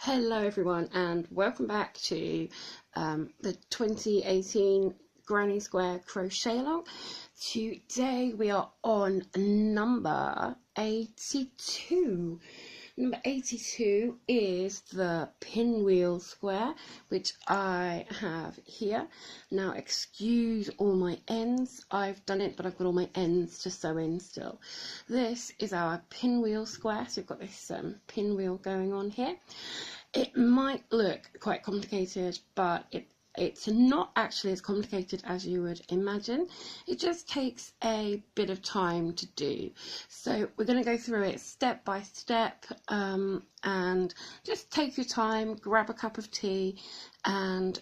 Hello everyone and welcome back to the 2018 Granny Square Crochet Along. Today we are on number 82. Number 82 is the pinwheel square, which I have here. Now excuse all my ends, I've done it but I've got all my ends to sew in still. This is our pinwheel square, so we've got this pinwheel going on here. It might look quite complicated, but it's not actually as complicated as you would imagine. It just takes a bit of time to do. So we're going to go through it step by step, and just take your time, grab a cup of tea and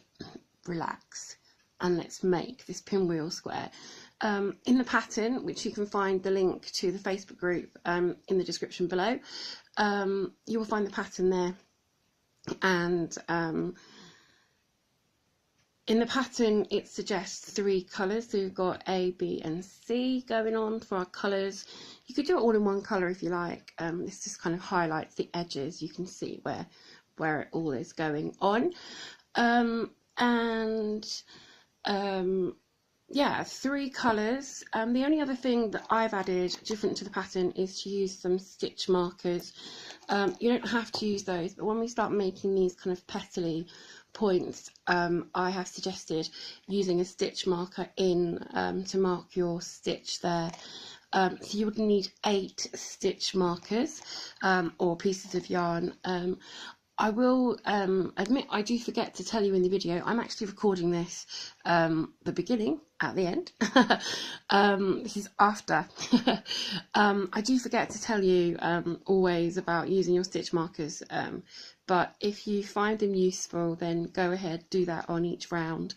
relax, and let's make this pinwheel square. In the pattern, which you can find the link to the Facebook group in the description below, you will find the pattern there. And in the pattern it suggests 3 colours, so you've got A, B and C going on for our colours. You could do it all in one colour if you like. This just kind of highlights the edges, you can see where it all is going on. Yeah, 3 colours. The only other thing that I've added different to the pattern is to use some stitch markers. You don't have to use those, but when we start making these kind of petally points, I have suggested using a stitch marker in to mark your stitch there. So you would need 8 stitch markers or pieces of yarn. I will admit I do forget to tell you in the video. I'm actually recording this the beginning at the end. This is after. I do forget to tell you always about using your stitch markers, but if you find them useful, then go ahead, do that on each round.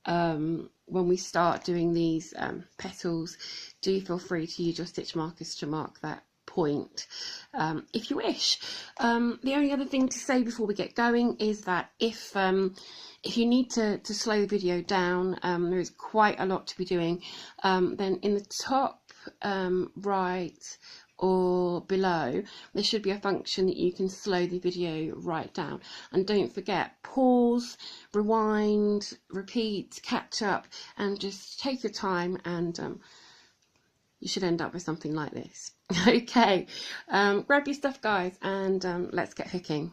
When we start doing these petals, do feel free to use your stitch markers to mark that point if you wish. The only other thing to say before we get going is that if you need to slow the video down, there is quite a lot to be doing, then in the top right or below there should be a function that you can slow the video right down. And don't forget, pause, rewind, repeat, catch up, and just take your time, and you should end up with something like this. Okay, grab your stuff guys, and let's get hooking.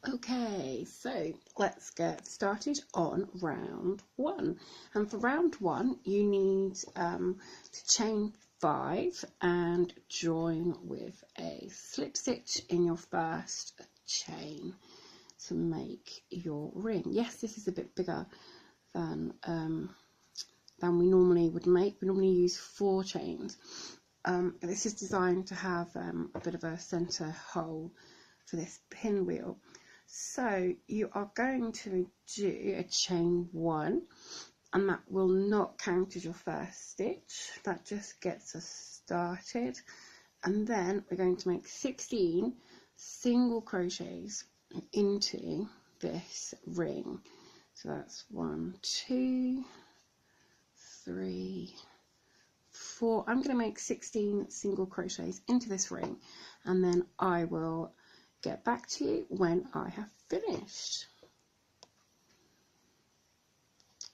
Okay, so let's get started on round 1. And for round 1 you need to chain 5 and join with a slip stitch in your first chain to make your ring. Yes, this is a bit bigger than we normally would make. We normally use 4 chains. This is designed to have a bit of a centre hole for this pinwheel. So you are going to do a chain 1, and that will not count as your first stitch. That just gets us started. And then we're going to make 16 single crochets into this ring. So that's 1, 2, 3, 4. I'm going to make 16 single crochets into this ring, and then I will get back to you when I have finished.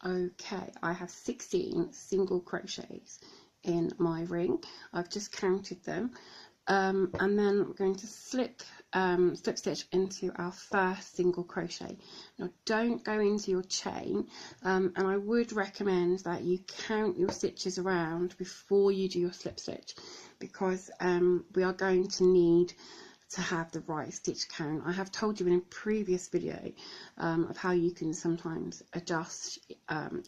Okay, I have 16 single crochets in my ring. I've just counted them, and then we're going to slip stitch into our first single crochet. Now don't go into your chain, and I would recommend that you count your stitches around before you do your slip stitch, because we are going to need to have the right stitch count. I have told you in a previous video of how you can sometimes adjust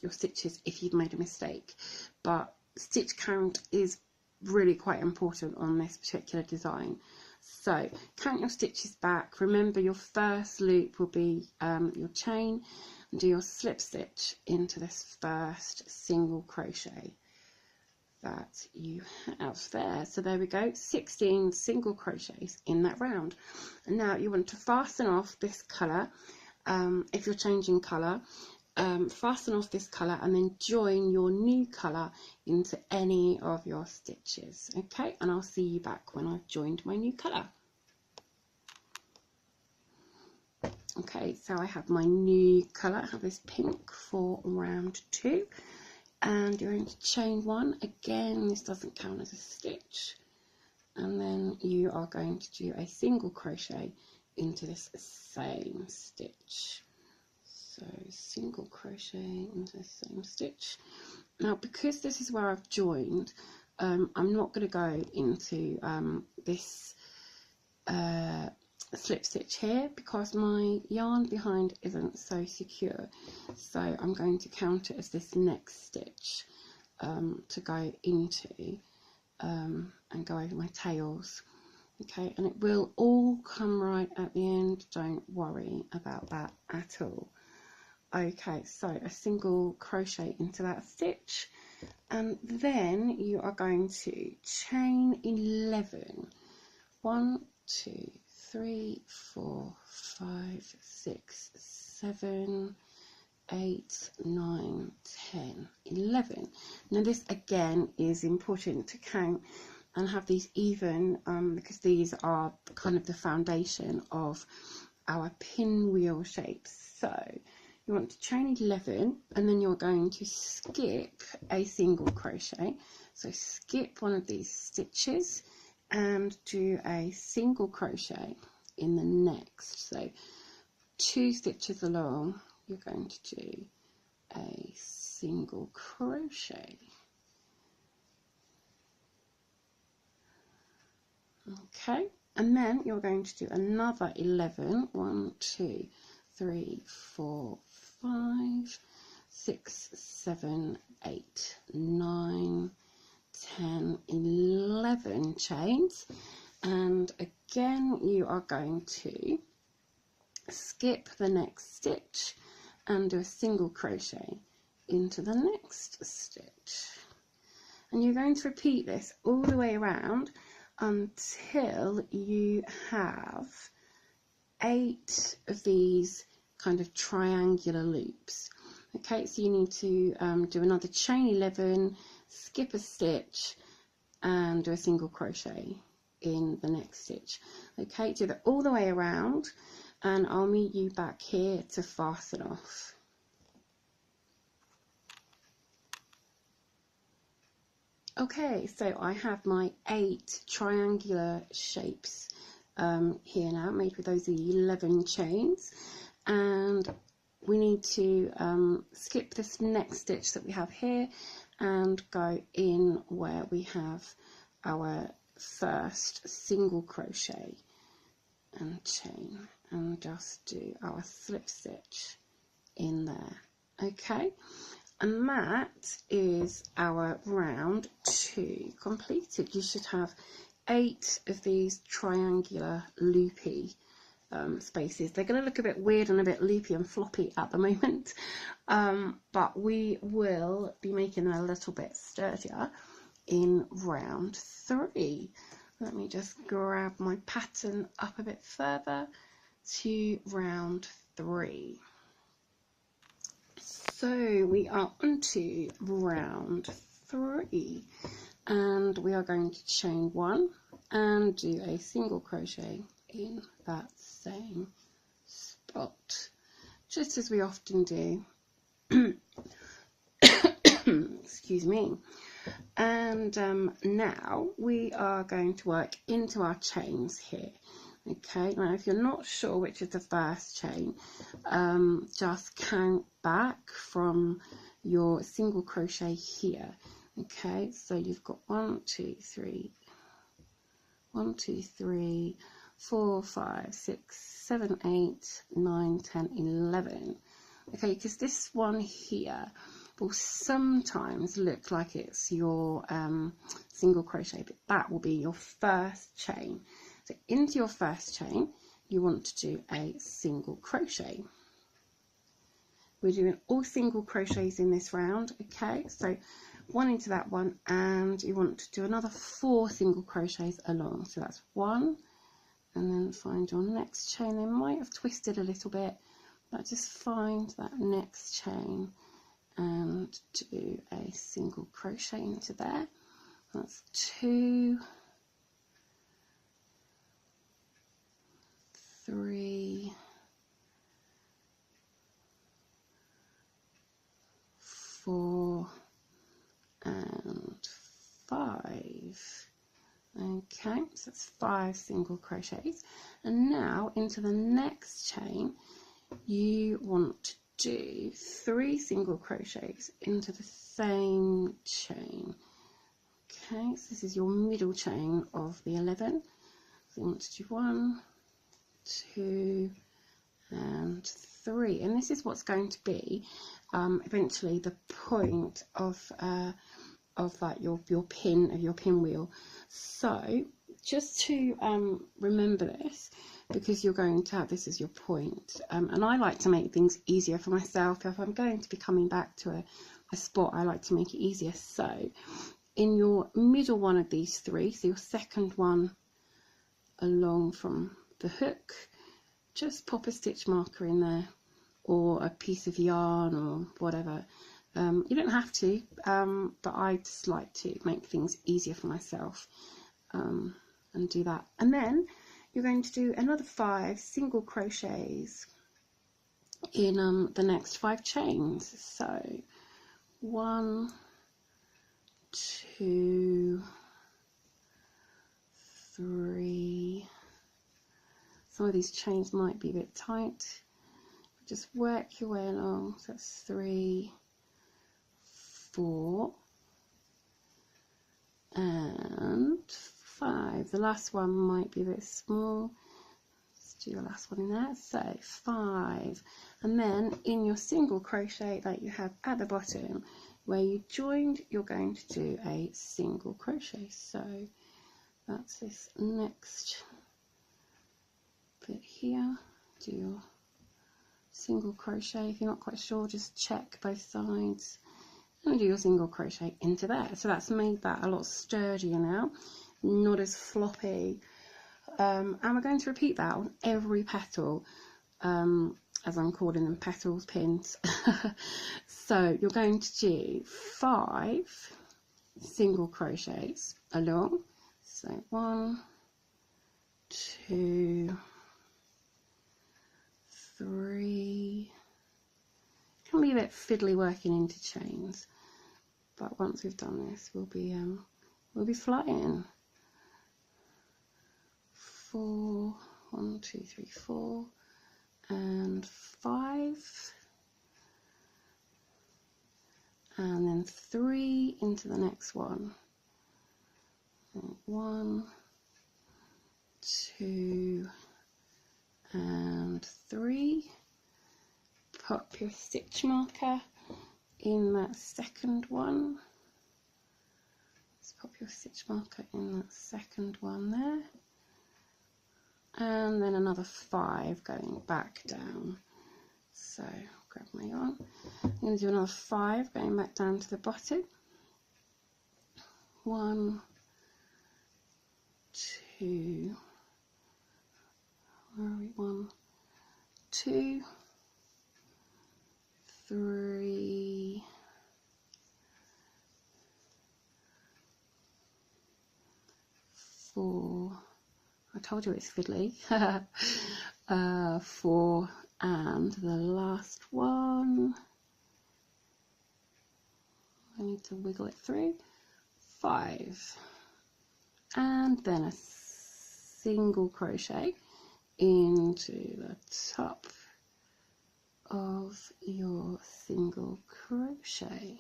your stitches if you've made a mistake, but stitch count is really quite important on this particular design. So count your stitches back. Remember, your first loop will be your chain, and do your slip stitch into this first single crochet that you have there. So there we go, 16 single crochets in that round. And now you want to fasten off this colour. If you're changing colour, fasten off this colour and then join your new colour into any of your stitches. Okay, and I'll see you back when I've joined my new colour. Okay, so I have my new colour. I have this pink for round 2, and you're going to chain 1. Again, this doesn't count as a stitch, and then you are going to do a single crochet into this same stitch. So single crochet into the same stitch. Now, because this is where I've joined, I'm not going to go into this slip stitch here because my yarn behind isn't so secure, so I'm going to count it as this next stitch to go into and go over my tails. Okay, and it will all come right at the end, don't worry about that at all. Okay, so a single crochet into that stitch, and then you are going to chain 11. 1, 2, 3, 4, 5, 6, 7, 8, 9, 10, 11. Now this again is important to count and have these even because these are kind of the foundation of our pinwheel shapes. So you want to chain 11, and then you're going to skip a single crochet. So skip one of these stitches and do a single crochet in the next. So 2 stitches along, you're going to do a single crochet. Okay, and then you're going to do another 11. 1, 2, 3, 4, 5, 6, 7, 8, 9, 10, 11 chains, and again you are going to skip the next stitch and do a single crochet into the next stitch, and you're going to repeat this all the way around until you have 8 of these kind of triangular loops. Okay, so you need to do another chain 11, skip a stitch and do a single crochet in the next stitch. Okay, do that all the way around, and I'll meet you back here to fasten off. Okay, so I have my 8 triangular shapes here now, made with those 11 chains, and we need to skip this next stitch that we have here and go in where we have our first single crochet and chain, and just do our slip stitch in there. Okay, and that is our round 2 completed. You should have 8 of these triangular loopy spaces. They're going to look a bit weird and a bit loopy and floppy at the moment, but we will be making them a little bit sturdier in round 3. Let me just grab my pattern up a bit further to round 3. So we are onto round 3, and we are going to chain 1 and do a single crochet in that same spot, just as we often do. Excuse me. And now we are going to work into our chains here. Okay, now if you're not sure which is the first chain, just count back from your single crochet here. Okay, so you've got 1, 2, 3, 1, 2, 3, 4, 5, 6, 7, 8, 9, 10, 11. Okay, because this one here will sometimes look like it's your single crochet, but that will be your first chain. So into your first chain, you want to do a single crochet. We're doing all single crochets in this round. Okay, so 1 into that one, and you want to do another 4 single crochets along. So that's 1, and then find your next chain. They might have twisted a little bit, but just find that next chain and do a single crochet into there. That's 2, 3, 4 and 5. Okay, so that's 5 single crochets, and now into the next chain you want to do 3 single crochets into the same chain. Okay, so this is your middle chain of the 11. So you want to do 1, 2 and 3, and this is what's going to be eventually the point of like your pin wheel. So just to remember this, because you're going to have this as your point, and I like to make things easier for myself. If I'm going to be coming back to a spot, I like to make it easier. So in your middle one of these 3, so your second one along from the hook, just pop a stitch marker in there, or a piece of yarn or whatever. You don't have to, but I just like to make things easier for myself, and do that. And then you're going to do another 5 single crochets in the next 5 chains. So 1, 2, 3. Some of these chains might be a bit tight. Just work your way along. So that's 3, 4 and 5. The last one might be a bit small. Let's do the last one in there. So 5, and then in your single crochet that you have at the bottom where you joined, you're going to do a single crochet. So that's this next bit here. Do your single crochet. If you're not quite sure, just check both sides and do your single crochet into there. So that's made that a lot sturdier now, not as floppy, and we're going to repeat that on every petal, as I'm calling them, petals, pins. So you're going to do 5 single crochets along. So 1, 2, 3. Can be a bit fiddly working into chains, but once we've done this, we'll be flying. 4, 1, 2, 3, 4 and 5, and then 3 into the next one. 1, 2 and 3. Pop your stitch marker in that second one. Let's pop your stitch marker in that second one there, and then another 5 going back down. So grab my yarn. I'm going to do another 5 going back down to the bottom. 1, 2, where are we? 1, 2, 3, 4. I told you it's fiddly. 4, and the last one, I need to wiggle it through. 5, and then a single crochet into the top of your single crochet.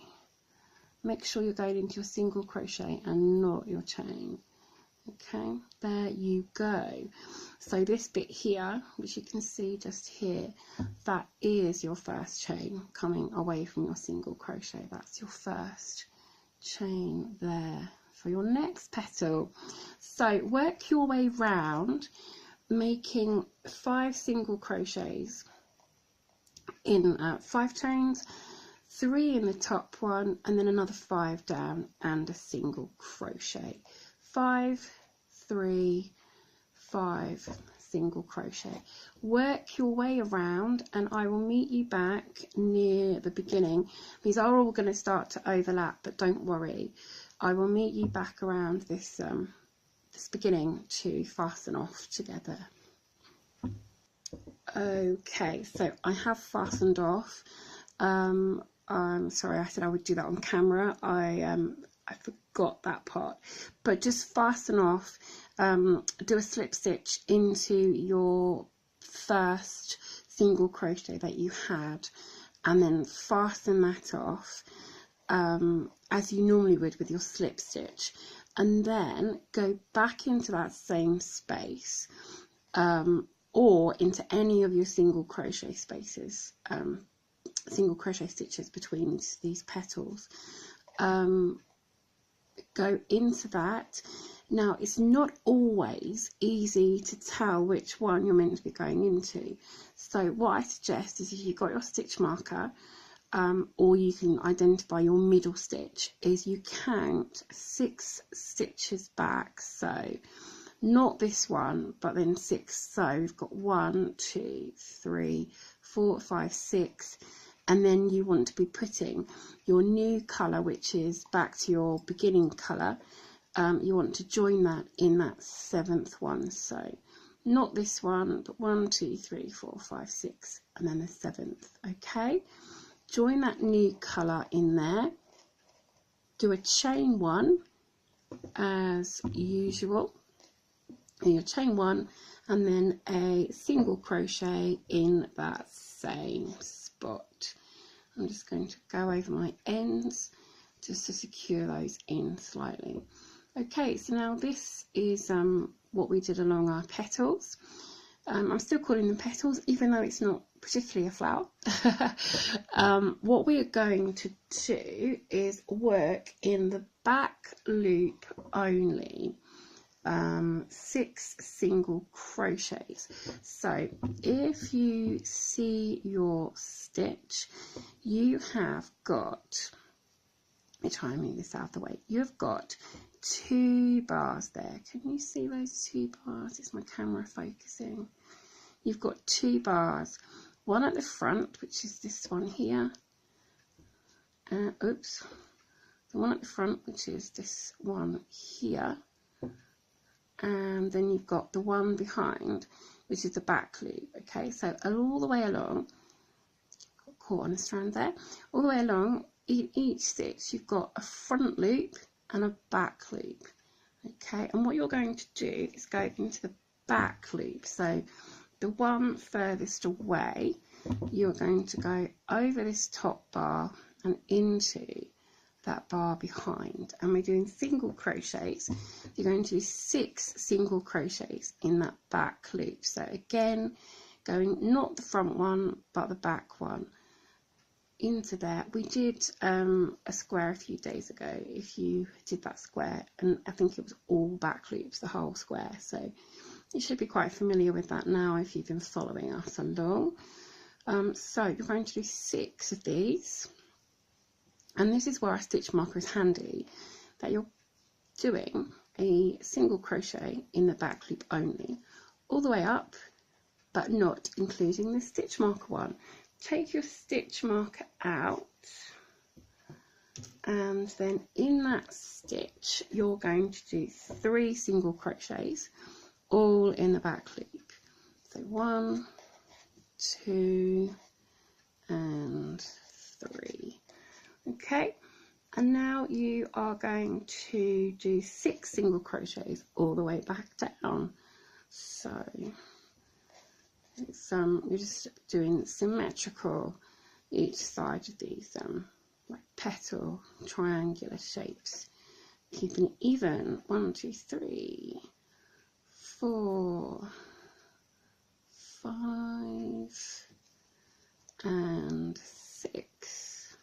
Make sure you're going into your single crochet and not your chain. Okay, there you go. So this bit here, which you can see just here, that is your first chain coming away from your single crochet. That's your first chain there for your next petal. So work your way round, making 5 single crochets in 5 chains, 3 in the top one, and then another 5 down and a single crochet. 5, 3, 5 single crochet. Work your way around, and I will meet you back near the beginning. These are all going to start to overlap, but don't worry, I will meet you back around this this beginning to fasten off together. Okay, so I have fastened off. sorry, I said I would do that on camera. I forgot that part. But just fasten off, do a slip stitch into your first single crochet that you had, and then fasten that off as you normally would with your slip stitch, and then go back into that same space or into any of your single crochet spaces, single crochet stitches between these petals. Go into that. Now, it's not always easy to tell which one you're meant to be going into, so what I suggest is, if you've got your stitch marker, or you can identify your middle stitch, is you count 6 stitches back. So not this one, but then 6. So we've got 1, 2, 3, 4, 5, 6, and then you want to be putting your new colour, which is back to your beginning colour. You want to join that in that 7th one. So not this one, but 1, 2, 3, 4, 5, 6, and then the 7th. Okay, join that new colour in there, do a chain 1 as usual, and your chain 1, and then a single crochet in that same spot. I'm just going to go over my ends just to secure those in slightly. Okay, so now this is what we did along our petals. I'm still calling them petals, even though it's not particularly a flower. What we are going to do is work in the back loop only, 6 single crochets. So if you see your stitch, you have got, let me try and move this out of the way, you've got 2 bars there. Can you see those 2 bars? Is my camera focusing? You've got 2 bars, one at the front, which is this one here, oops, the one at the front, which is this one here, and then you've got the one behind, which is the back loop. Okay, so all the way along, got caught on a strand there, all the way along in each stitch you've got a front loop and a back loop. Okay, and what you're going to do is go into the back loop. So the one furthest away, you're going to go over this top bar and into that bar behind, and we're doing single crochets. You're going to do 6 single crochets in that back loop. So again, going not the front one but the back one into there. We did a square a few days ago, if you did that square, and I think it was all back loops, the whole square, so you should be quite familiar with that now if you've been following us along. So you're going to do 6 of these, and this is where our stitch marker is handy, that you're doing a single crochet in the back loop only, all the way up, but not including the stitch marker one. Take your stitch marker out, and then in that stitch you're going to do 3 single crochets, all in the back loop. So 1, 2 and 3. Okay, and now you are going to do 6 single crochets all the way back down. So it's you're just doing symmetrical each side of these like petal triangular shapes, keeping it even. 1, 2, 3, 4, 5 and 6.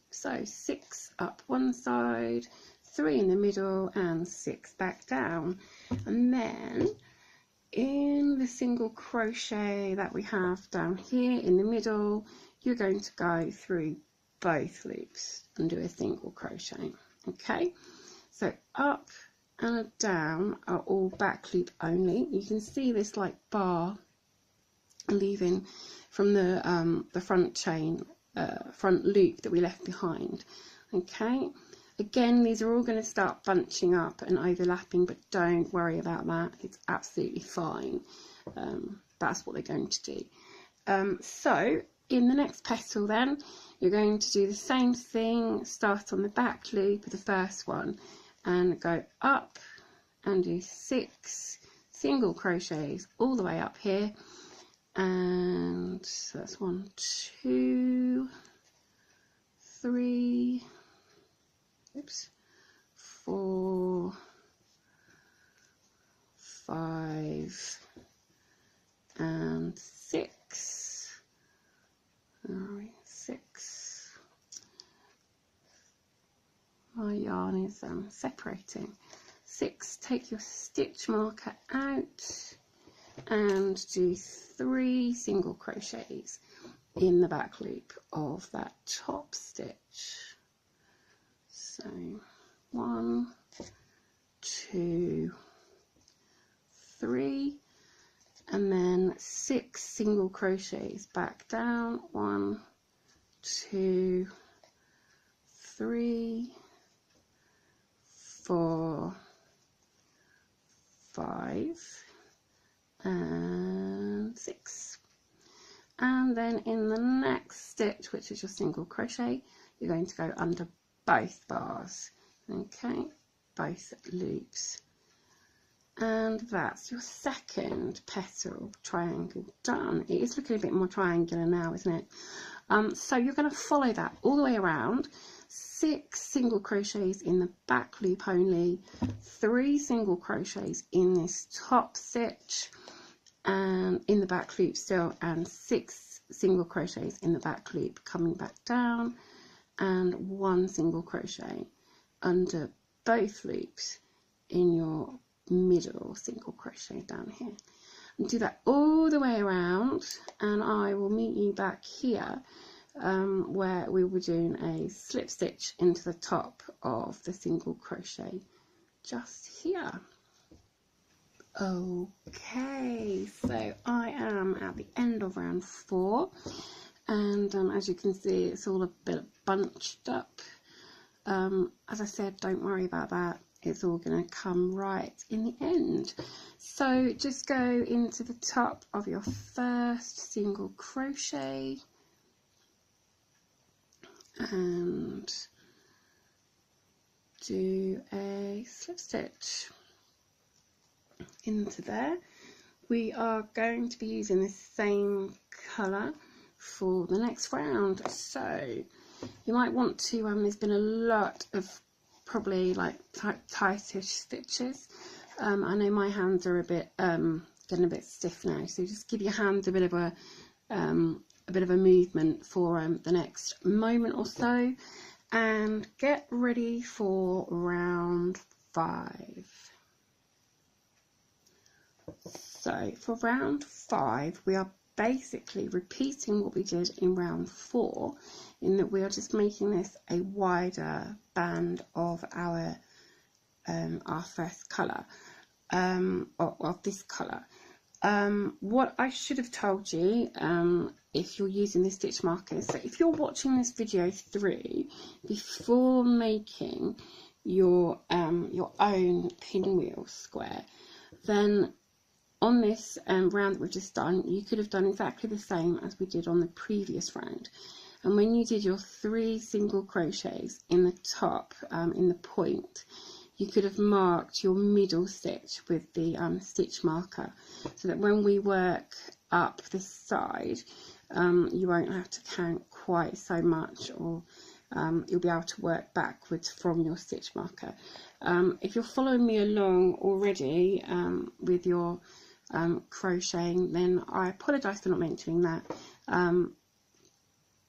So 6 up one side, 3 in the middle and 6 back down, and then in the single crochet that we have down here in the middle, you're going to go through both loops and do a single crochet. Okay, so up and down are all back loop only. You can see this like bar leaving from the front chain, front loop that we left behind. Okay, again, these are all going to start bunching up and overlapping, but don't worry about that, it's absolutely fine. That's what they're going to do. So in the next petal then, you're going to do the same thing, start on the back loop of the first one and go up and do 6 single crochets all the way up here, and so that's 1, 2, 3, 4, 5 and 6. Alright, 6. My yarn is separating. 6, take your stitch marker out and do 3 single crochets in the back loop of that top stitch. So 1, 2, 3, and then 6 single crochets back down. 1, 2, 3, 4, 5 and 6, and then in the next stitch, which is your single crochet, you're going to go under both bars, okay, both loops, and that's your second petal triangle done. It is looking a bit more triangular now, isn't it? So you're going to follow that all the way around. 6 single crochets in the back loop only, 3 single crochets in this top stitch and in the back loop still, and 6 single crochets in the back loop coming back down, and 1 single crochet under both loops in your middle single crochet down here. And do that all the way around, and I will meet you back here where we were doing a slip stitch into the top of the single crochet just here. Okay, so I am at the end of round 4, and as you can see, it's all a bit bunched up. As I said, don't worry about that, it's all going to come right in the end. So just go into the top of your first single crochet and do a slip stitch into there. We are going to be using the same colour for the next round, so you might want to, there's been a lot of probably like tightish stitches. I know my hands are a bit getting a bit stiff now, so just give your hands a bit of a movement for the next moment or so, and get ready for round 5. So for round 5, we are basically repeating what we did in round 4, in that we are just making this a wider band of our first colour, of this colour. What I should have told you, if you're using the stitch markers, so if you're watching this video through before making your own pinwheel square, then on this round that we've just done, you could have done exactly the same as we did on the previous round. And when you did your 3 single crochets in the top, in the point, you could have marked your middle stitch with the stitch marker, so that when we work up this side, you won't have to count quite so much, or you'll be able to work backwards from your stitch marker. If you're following me along already with your crocheting, then I apologise for not mentioning that,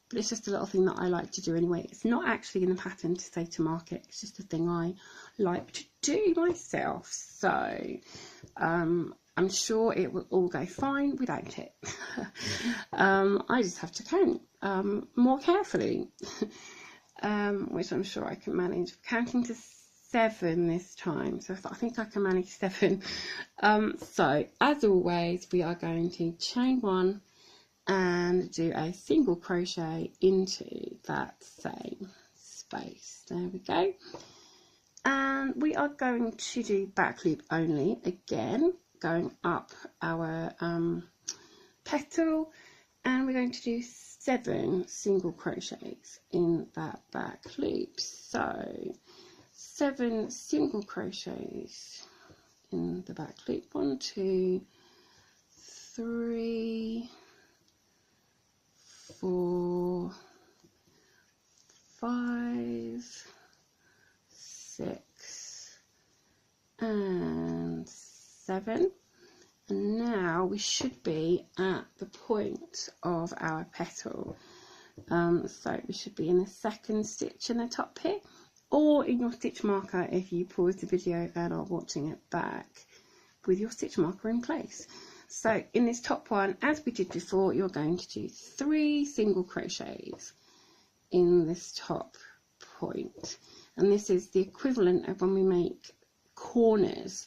but it's just a little thing that I like to do anyway. It's not actually in the pattern to say to mark it, it's just a thing I like to do myself, so I'm sure it will all go fine without it. I just have to count more carefully, which I'm sure I can manage. Counting to 7 this time, so I think I can manage 7. So as always, we are going to chain 1 and do a single crochet into that same space. There we go. And we are going to do back loop only again, going up our petal and we're going to do 7 single crochets in that back loop. So 7 single crochets in the back loop. 1, 2, 3, 4, 5, 6 and 7. And now we should be at the point of our petal. So we should be in the second stitch in the top here, or in your stitch marker if you pause the video and are watching it back with your stitch marker in place. So in this top one, as we did before, you're going to do 3 single crochets in this top point, and this is the equivalent of when we make corners,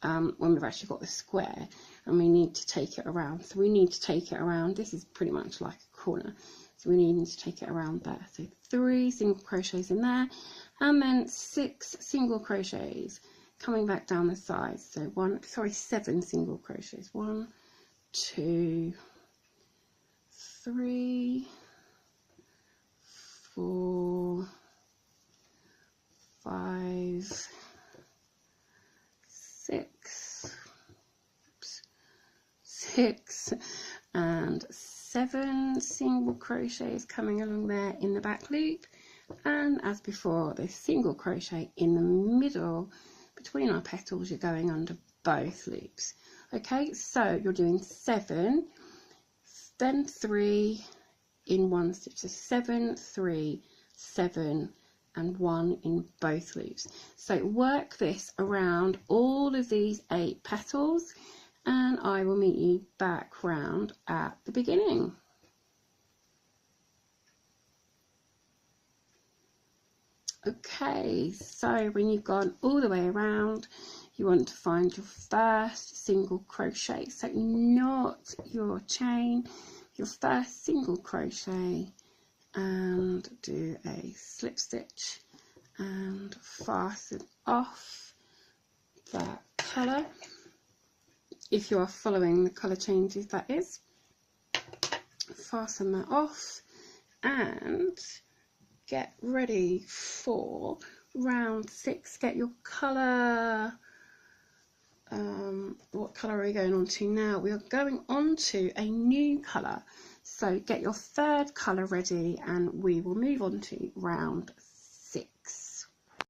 when we've actually got the square and we need to take it around. So we need to take it around, this is pretty much like a corner, so we need to take it around there. So 3 single crochets in there, and then 6 single crochets coming back down the sides. So 7 single crochets. 1, 2, 3, 4, 5, 6 and 7 single crochets coming along there in the back loop, and as before, this single crochet in the middle between our petals. You're going under both loops. Okay, so you're doing 7, then 3 in one stitch. So 7, 3, 7 and 1 in both loops. So work this around all of these 8 petals, and I will meet you back round at the beginning. Okay, so when you've gone all the way around, you want to find your first single crochet. So knot your chain, your first single crochet, and do a slip stitch and fasten off that colour. If you are following the colour changes, that is, fasten that off and get ready for round 6. Get your colour. What colour are we going on to now? We are going on to a new colour. So get your third colour ready and we will move on to round 6.